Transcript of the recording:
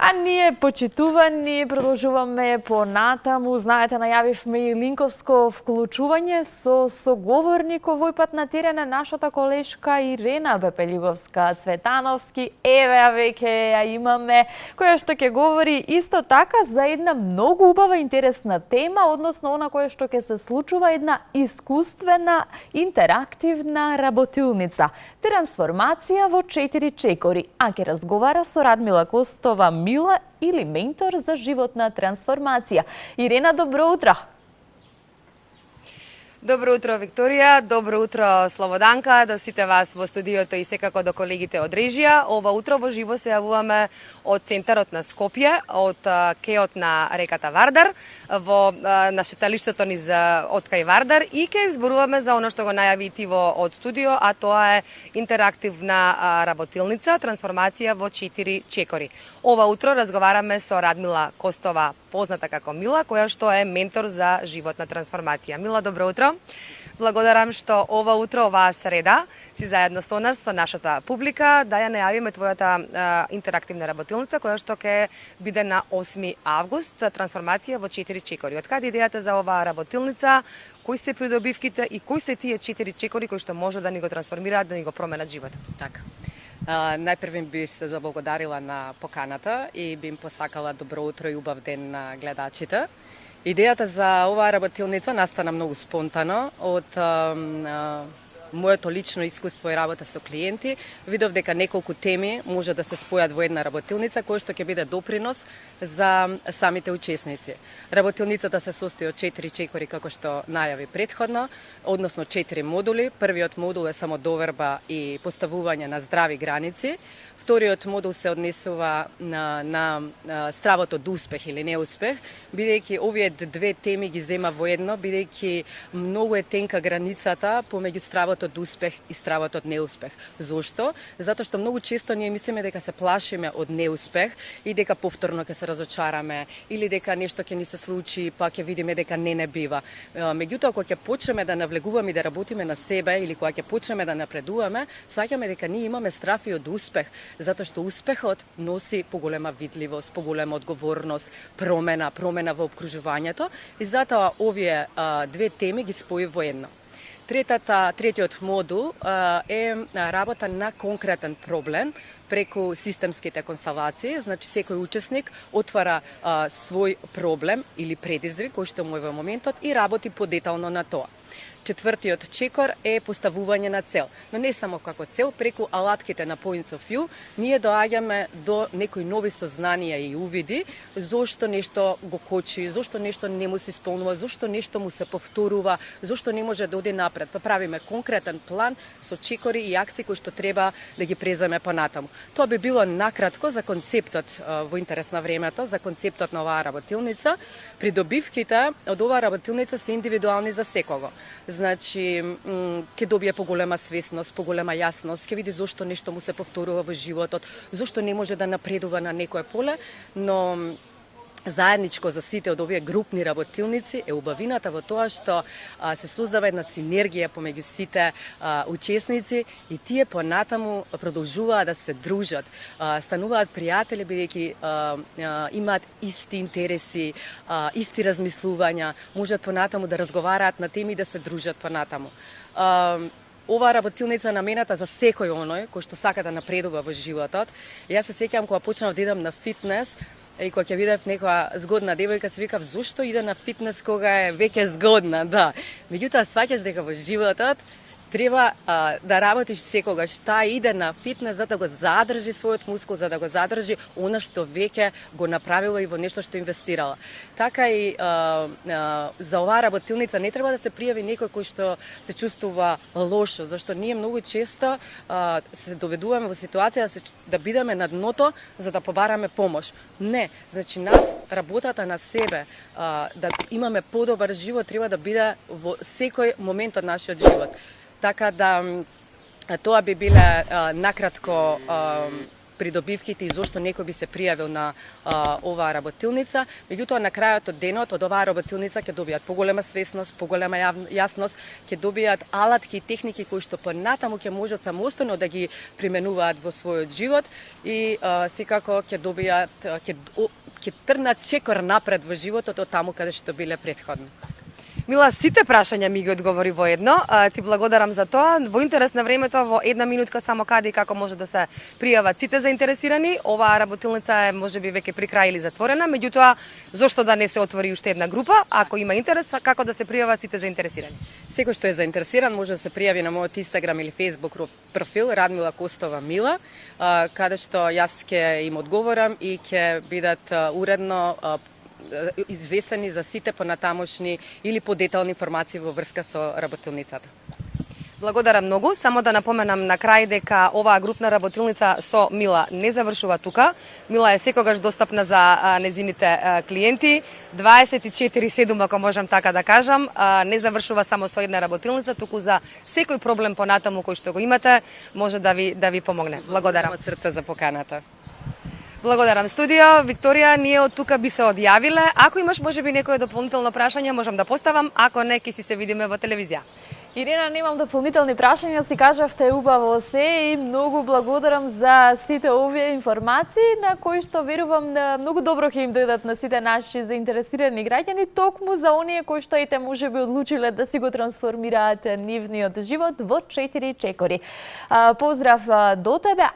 А ние, почитувани, продолжуваме понатаму. Знаете, најавивме и линковско вклучување со соговорник овој пат на терен на нашата колешка Ирена Бепелиговска-Цветановски. Еве ја веќе ја имаме, која што ќе говори исто така за една многу убава интересна тема, односно она која што ќе се случува, една искуствена интерактивна работилница. Трансформација во 4 чекори. А ќе разговара со Радмила Костова Мила или ментор за животна трансформација. Ирена, добро утро! Добро утро, Викторија. Добро утро, Слободанка, до сите вас во студиото и секако до колегите од режија. Ова утро во живо се јавуваме од центарот на Скопје, од кеот на реката Вардар, на шеталиштето ни од кај Вардар и ќе зборуваме за оно што го најави Тиво од студио, а тоа е интерактивна работилница, трансформација во 4 чекори. Ова утро разговараме со Радмила Костова, позната како Мила, која што е ментор за животна трансформација. Мила, добро утро. Благодарам што ова утро, оваа среда, си заедно со нас, со нашата публика, да ја најавиме твојата интерактивна работилница, која што ќе биде на 8 август, трансформација во 4 чекори. Од каде идејата за оваа работилница, кои се придобивките и кои се тие 4 чекори кои што може да ни го трансформираат, да ни го променат животот? Така. Најпрв би се заблагодарила на поканата и би им посакала добро утро и убав ден на гледачите. Идејата за оваа работилница настана многу спонтано од моето лично искуство и работа со клиенти. Видов дека неколку теми може да се спојат во една работилница, која што ќе биде допринос за самите учесници. Работилницата се состои од 4 чекори, како што најави претходно, односно 4 модули. Првиот модул е само доверба и поставување на здрави граници. Вториот модул се однесува на стравот од успех или неуспех, бидејќи овие две теми ги зема во едно, бидејќи многу е тенка границата помеѓу стравот од успех и стравот од неуспех. Зошто? Затоа што многу често ние мислиме дека се плашиме од неуспех и дека повторно ќе се разочараме или дека нешто ќе ни се случи, па ќе видиме дека не бива. Меѓутоа, кога ќе почнеме да навлегуваме и да работиме на себе или кога ќе почнеме да напредуваме, сваќаме дека ние имаме страф и од успех, затоа што успехот носи поголема видливост, поголема одговорност, промена во опкружувањето и затоа овие две теми ги спои во едно. Третиот модул е работа на конкретен проблем преку системските констелации, значи секој учесник отвара свој проблем или предизвик кој што му е во моментот и работи подетално на тоа. Четвртиот чекор е поставување на цел, но не само како цел, преку алатките на Points of View, ние доаѓаме до некои нови сознанија и увиди, зошто нешто го кочи, зошто нешто не му се исполнува, зошто нешто му се повторува, зошто не може да оди напред. Па правиме конкретен план со чекори и акции кои што треба да ги преземе понатаму. Тоа би било накратко за концептот во интерес на времето, за концептот на оваа работилница. Придобивките од оваа работилница се индивидуални за секого. Значи, ќе добие поголема свесност, поголема јасност, ќе види зошто нешто му се повторува во животот, зошто не може да напредува на некое поле, но заедничко за сите од овие групни работилници е убавината во тоа што се создава една синергија помеѓу сите учесници и тие понатаму продолжуваат да се дружат, стануваат пријатели бидејќи имаат исти интереси, исти размислувања, можат понатаму да разговараат на теми и да се дружат понатаму. Оваа работилница е намената за секој оној кој што сака да напредува во животот. Јас се сеќавам кога почнав да идам на фитнес, и кога ќе видев некоја згодна девојка, се викав зошто иде на фитнес кога е веќе згодна, да. Меѓутоа сваќаш дека во животот треба да работиш секогаш. Таа иде на фитнес за да го задржи својот мускул, за да го задржи она што веќе го направила и во нешто што инвестирала. Така и за оваа работилница не треба да се пријави некој кој што се чувствува лошо, зашто ние многу често се доведуваме во ситуација да бидеме на дното за да побараме помош. Не, значи нас работата на себе, да имаме подобар живот треба да биде во секој момент од нашиот живот. Така да тоа би биле накратко придобивките и зошто некој би се пријавил на оваа работилница. Меѓутоа, на крајот од денот од оваа работилница ќе добијат поголема свесност, поголема јасност, ќе добијат алатки и техники кои што понатаму ќе можат самостојно да ги применуваат во својот живот и секако ќе добијат, ќе трнат чекор напред во животот од таму каде што биле претходно. Мила, сите прашања ми ги одговори во едно. Ти благодарам за тоа. Во интерес на времето, во една минутка само каде и како може да се пријават сите заинтересирани. Оваа работилница е можеби веќе при крај или затворена, меѓутоа зошто да не се отвори уште една група, ако има интерес, како да се пријават сите заинтересирани? Секој што е заинтересиран може да се пријави на мојот Инстаграм или Фејсбук профил Радмила Костова Мила, каде што јас ќе им одговорам и ќе бидат уредно известени за сите понатамошни или подетални информации во врска со работилницата. Благодарам многу. Само да напоменам на крај дека оваа групна работилница со Мила не завршува тука. Мила е секогаш достапна за незините клиенти. 24/7, ако можам така да кажам. Не завршува само со една работилница, туку за секој проблем понатаму кој што го имате, може да ви помогне. Благодарам од срце за поканата. Благодарам студио. Викторија, ние од тука би се одјавиле. Ако имаш можеби некое дополнително прашање, можам да поставам. Ако не, ќе си се видиме во телевизија. Ирина, немам дополнителни прашања, си кажавте убаво се и многу благодарам за сите овие информации на кои што верувам да многу добро ќе им дојдат на сите наши заинтересирани граѓани, токму за оние кои што ете можеби одлучиле да си го трансформираат нивниот живот во 4 чекори. Поздрав до тебе.